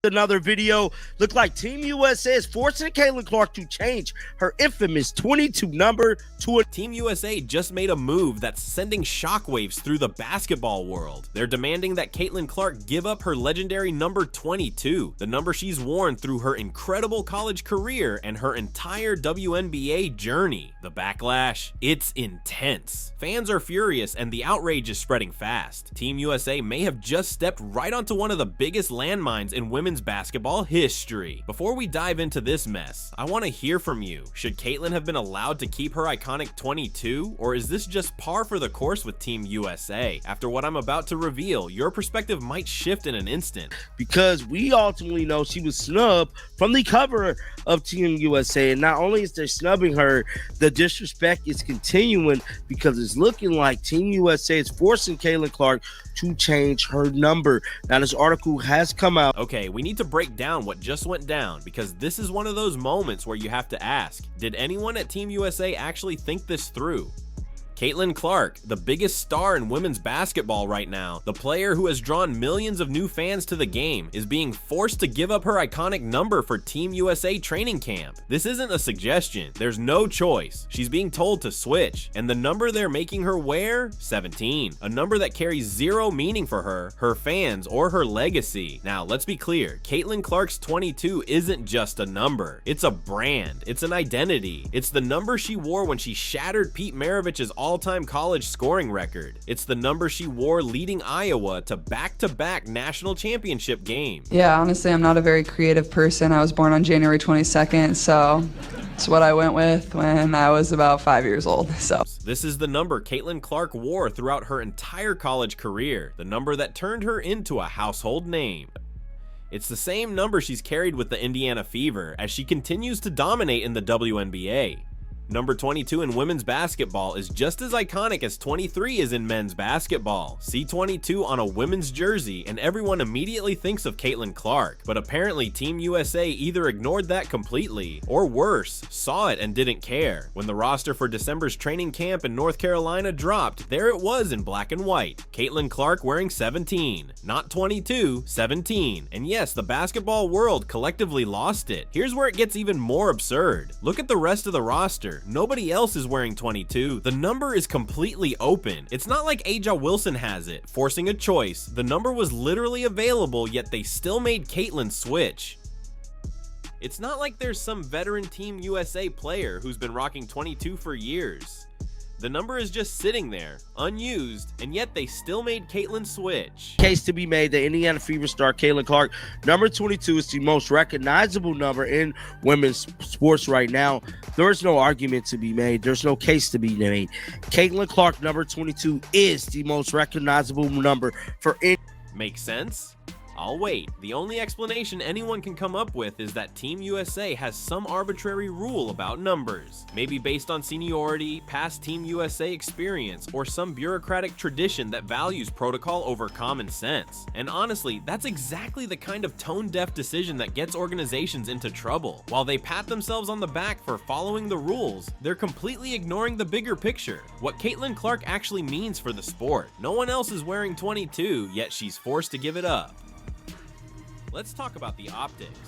Another video. Looked like Team USA is forcing Caitlin Clark to change her infamous 22 number to a... Team USA just made a move that's sending shockwaves through the basketball world. They're demanding that Caitlin Clark give up her legendary number 22, the number she's worn through her incredible college career and her entire WNBA journey. The backlash, it's intense. Fans are furious and the outrage is spreading fast. Team USA may have just stepped right onto one of the biggest landmines in women's basketball history. Before we dive into this mess, I want to hear from you. Should Caitlin have been allowed to keep her iconic 22, or is this just par for the course with Team USA? After what I'm about to reveal, your perspective might shift in an instant. Because we ultimately know she was snubbed from the cover of Team USA, and not only is they snubbing her, the disrespect is continuing because it's looking like Team USA is forcing Caitlin Clark to change her number. Now, this article has come out. Okay, we need to break down what just went down because this is one of those moments where you have to ask, did anyone at Team USA actually think this through? Caitlin Clark, the biggest star in women's basketball right now, the player who has drawn millions of new fans to the game, is being forced to give up her iconic number for Team USA training camp. This isn't a suggestion, there's no choice. She's being told to switch, and the number they're making her wear? 17. A number that carries zero meaning for her, her fans, or her legacy. Now, let's be clear, Caitlin Clark's 22 isn't just a number. It's a brand, it's an identity. It's the number she wore when she shattered Pete Maravich's all-time college scoring record. It's the number she wore leading Iowa to back-to-back national championship games. Yeah, honestly, I'm not a very creative person. I was born on January 22nd, so it's what I went with when I was about 5 years old. So this is the number Caitlin Clark wore throughout her entire college career, the number that turned her into a household name. It's the same number she's carried with the Indiana Fever as she continues to dominate in the WNBA. Number 22 in women's basketball is just as iconic as 23 is in men's basketball. See 22 on a women's jersey and everyone immediately thinks of Caitlin Clark, but apparently Team USA either ignored that completely, or worse, saw it and didn't care. When the roster for December's training camp in North Carolina dropped, there it was in black and white. Caitlin Clark wearing 17. Not 22, 17. And yes, the basketball world collectively lost it. Here's where it gets even more absurd. Look at the rest of the roster. Nobody else is wearing 22. The number is completely open. It's not like Aja Wilson has it, forcing a choice. The number was literally available, yet they still made Caitlin switch. It's not like there's some veteran Team USA player who's been rocking 22 for years. The number is just sitting there, unused, and yet they still made Caitlin switch. Case to be made, the Indiana Fever star Caitlin Clark, number 22 is the most recognizable number in women's sports right now. There is no argument to be made. There's no case to be made. Caitlin Clark, number 22, is the most recognizable number for any. Makes sense? I'll wait. The only explanation anyone can come up with is that Team USA has some arbitrary rule about numbers, maybe based on seniority, past Team USA experience, or some bureaucratic tradition that values protocol over common sense. And honestly, that's exactly the kind of tone-deaf decision that gets organizations into trouble. While they pat themselves on the back for following the rules, they're completely ignoring the bigger picture, what Caitlin Clark actually means for the sport. No one else is wearing 22, yet she's forced to give it up. Let's talk about the optics.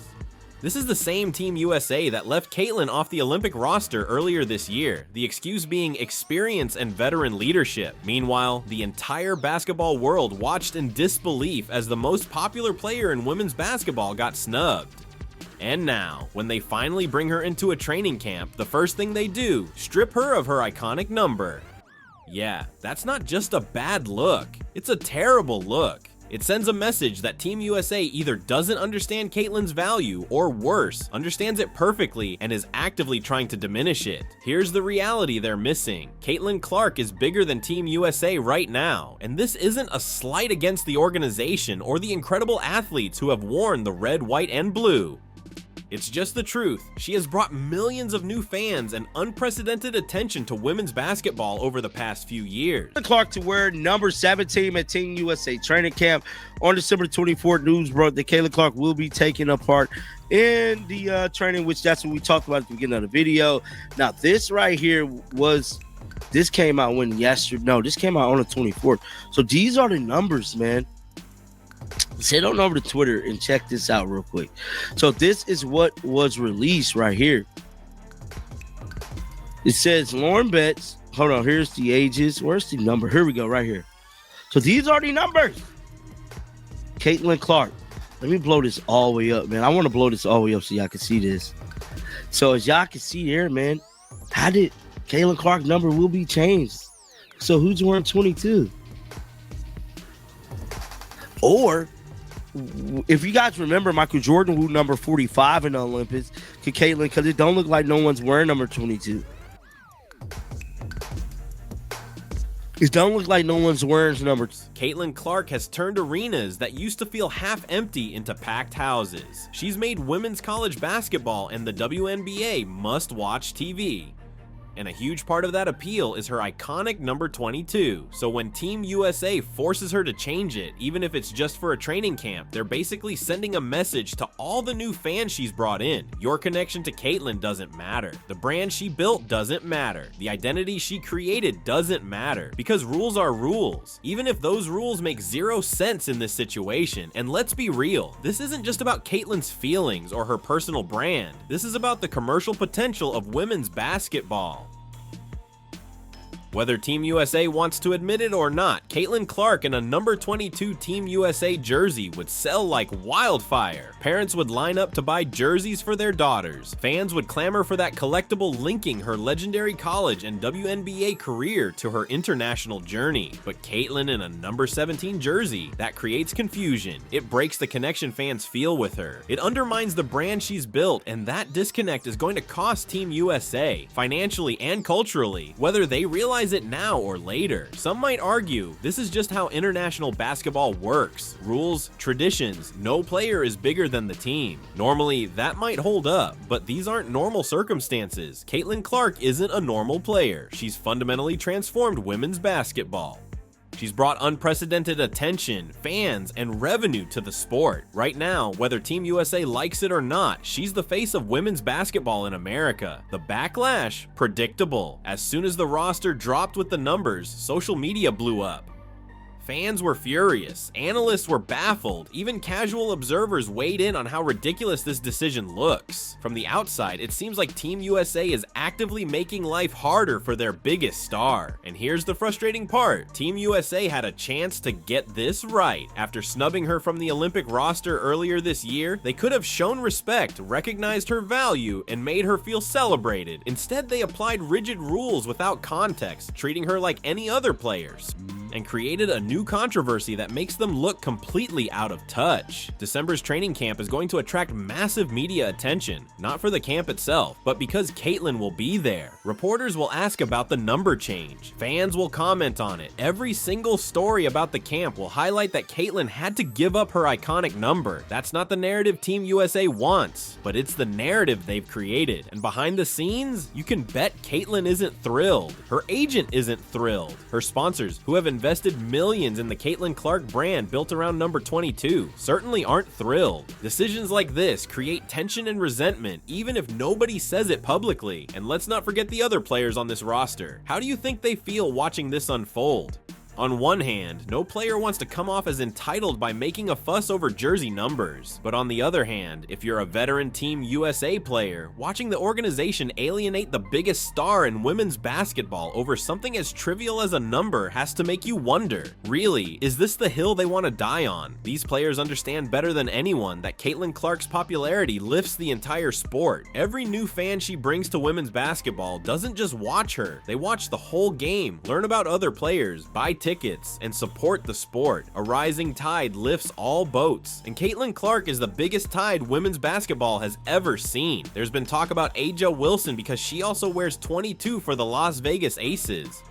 This is the same Team USA that left Caitlin off the Olympic roster earlier this year, the excuse being experience and veteran leadership. Meanwhile, the entire basketball world watched in disbelief as the most popular player in women's basketball got snubbed. And now, when they finally bring her into a training camp, the first thing they do, strip her of her iconic number. Yeah, that's not just a bad look, it's a terrible look. It sends a message that Team USA either doesn't understand Caitlin's value, or worse, understands it perfectly and is actively trying to diminish it. Here's the reality they're missing. Caitlin Clark is bigger than Team USA right now, and this isn't a slight against the organization or the incredible athletes who have worn the red, white, and blue. It's just the truth. She has brought millions of new fans and unprecedented attention to women's basketball over the past few years. Clark to wear number 17 at Team USA training camp. On December 24th, news broke that Caitlin Clark will be taking a part in the training, which that's what we talked about at the beginning of the video. Now, this right here this came out when yesterday. No, this came out on the 24th. So these are the numbers, man. Head on over to Twitter and check this out real quick. So this is what was released right here. It says Lauren Betts. Hold on, here's the ages. Where's the number? Here we go, right here. So these are the numbers. Caitlin Clark. Let me blow this all the way up, man. I want to blow this all the way up so y'all can see this. So as y'all can see there, man, how did Caitlin Clark number will be changed? So who's wearing 22? Or if you guys remember, Michael Jordan wore number 45 in the Olympics. Could Caitlin, because it don't look like no one's wearing number 22. It don't look like no one's wearing numbers. Caitlin Clark has turned arenas that used to feel half empty into packed houses. She's made women's college basketball and the WNBA must-watch TV. And a huge part of that appeal is her iconic number 22. So when Team USA forces her to change it, even if it's just for a training camp, they're basically sending a message to all the new fans she's brought in. Your connection to Caitlin doesn't matter. The brand she built doesn't matter. The identity she created doesn't matter. Because rules are rules. Even if those rules make zero sense in this situation. And let's be real, this isn't just about Caitlin's feelings or her personal brand. This is about the commercial potential of women's basketball. Whether Team USA wants to admit it or not, Caitlin Clark in a number 22 Team USA jersey would sell like wildfire. Parents would line up to buy jerseys for their daughters. Fans would clamor for that collectible linking her legendary college and WNBA career to her international journey. But Caitlin in a number 17 jersey, that creates confusion. It breaks the connection fans feel with her. It undermines the brand she's built, and that disconnect is going to cost Team USA, financially and culturally, whether they realize it now or later. Some might argue this is just how international basketball works. Rules, traditions, no player is bigger than the team. Normally, that might hold up, but these aren't normal circumstances. Caitlin Clark isn't a normal player. She's fundamentally transformed women's basketball. She's brought unprecedented attention, fans, and revenue to the sport. Right now, whether Team USA likes it or not, she's the face of women's basketball in America. The backlash? Predictable. As soon as the roster dropped with the numbers, social media blew up. Fans were furious, analysts were baffled, even casual observers weighed in on how ridiculous this decision looks. From the outside, it seems like Team USA is actively making life harder for their biggest star. And here's the frustrating part. Team USA had a chance to get this right. After snubbing her from the Olympic roster earlier this year, they could have shown respect, recognized her value, and made her feel celebrated. Instead, they applied rigid rules without context, treating her like any other players, and created a new controversy that makes them look completely out of touch. December's training camp is going to attract massive media attention, not for the camp itself, but because Caitlin will be there. Reporters will ask about the number change. Fans will comment on it. Every single story about the camp will highlight that Caitlin had to give up her iconic number. That's not the narrative Team USA wants, but it's the narrative they've created. And behind the scenes, you can bet Caitlin isn't thrilled. Her agent isn't thrilled. Her sponsors, who have invested millions in the Caitlin Clark brand built around number 22, certainly aren't thrilled. Decisions like this create tension and resentment, even if nobody says it publicly. And let's not forget the other players on this roster. How do you think they feel watching this unfold? On one hand, no player wants to come off as entitled by making a fuss over jersey numbers. But on the other hand, if you're a veteran Team USA player, watching the organization alienate the biggest star in women's basketball over something as trivial as a number has to make you wonder, really, is this the hill they want to die on? These players understand better than anyone that Caitlin Clark's popularity lifts the entire sport. Every new fan she brings to women's basketball doesn't just watch her, they watch the whole game, learn about other players, buy tickets, and support the sport. A rising tide lifts all boats, and Caitlin Clark is the biggest tide women's basketball has ever seen. There's been talk about A'ja Wilson because she also wears 22 for the Las Vegas Aces.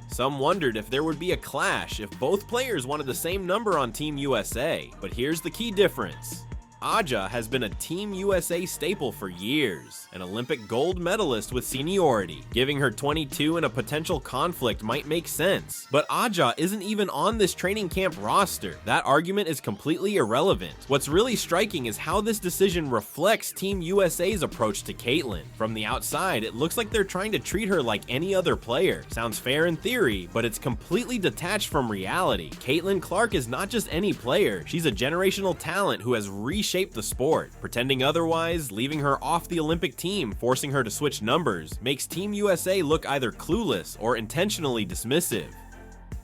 Some wondered if there would be a clash if both players wanted the same number on Team USA, but here's the key difference. Aja has been a Team USA staple for years, an Olympic gold medalist with seniority. Giving her 22 in a potential conflict might make sense, but Aja isn't even on this training camp roster. That argument is completely irrelevant. What's really striking is how this decision reflects Team USA's approach to Caitlin. From the outside, it looks like they're trying to treat her like any other player. Sounds fair in theory, but it's completely detached from reality. Caitlin Clark is not just any player, she's a generational talent who has reshaped the sport. Pretending otherwise, leaving her off the Olympic team, forcing her to switch numbers, makes Team USA look either clueless or intentionally dismissive.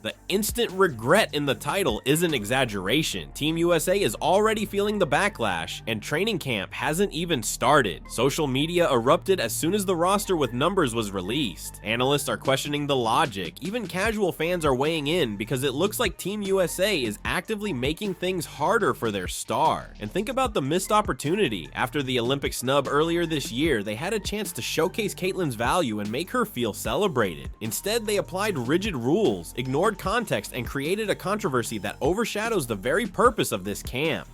The instant regret in the title is an exaggeration. Team USA is already feeling the backlash, and training camp hasn't even started. Social media erupted as soon as the roster with numbers was released. Analysts are questioning the logic. Even casual fans are weighing in because it looks like Team USA is actively making things harder for their star. And think about the missed opportunity. After the Olympic snub earlier this year, they had a chance to showcase Caitlin's value and make her feel celebrated. Instead, they applied rigid rules, ignored context, and created a controversy that overshadows the very purpose of this camp.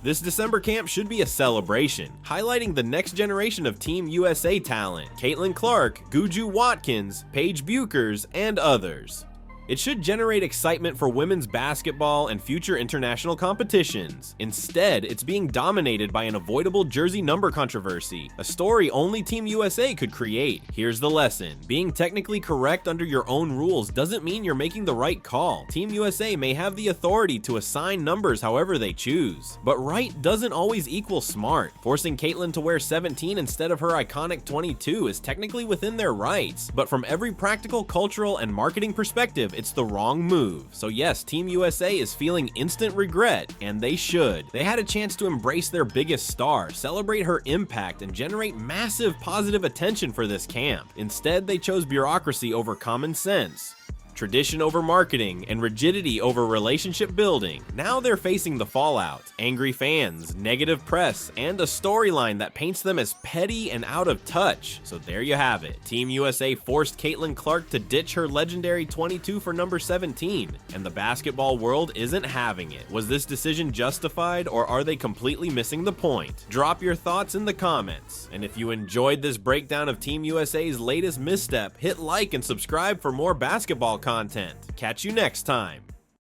This December camp should be a celebration, highlighting the next generation of Team USA talent: Caitlin Clark, Guju Watkins, Paige Buchers, and others. It should generate excitement for women's basketball and future international competitions. Instead, it's being dominated by an avoidable jersey number controversy, a story only Team USA could create. Here's the lesson: being technically correct under your own rules doesn't mean you're making the right call. Team USA may have the authority to assign numbers however they choose, but right doesn't always equal smart. Forcing Caitlin to wear 17 instead of her iconic 22 is technically within their rights, but from every practical, cultural, and marketing perspective, it's the wrong move. So yes, Team USA is feeling instant regret, and they should. They had a chance to embrace their biggest star, celebrate her impact, and generate massive positive attention for this camp. Instead, they chose bureaucracy over common sense, tradition over marketing, and rigidity over relationship building. Now they're facing the fallout: angry fans, negative press, and a storyline that paints them as petty and out of touch. So there you have it. Team USA forced Caitlin Clark to ditch her legendary 22 for number 17, and the basketball world isn't having it. Was this decision justified, or are they completely missing the point? Drop your thoughts in the comments. And if you enjoyed this breakdown of Team USA's latest misstep, hit like and subscribe for more basketball content. Catch you next time.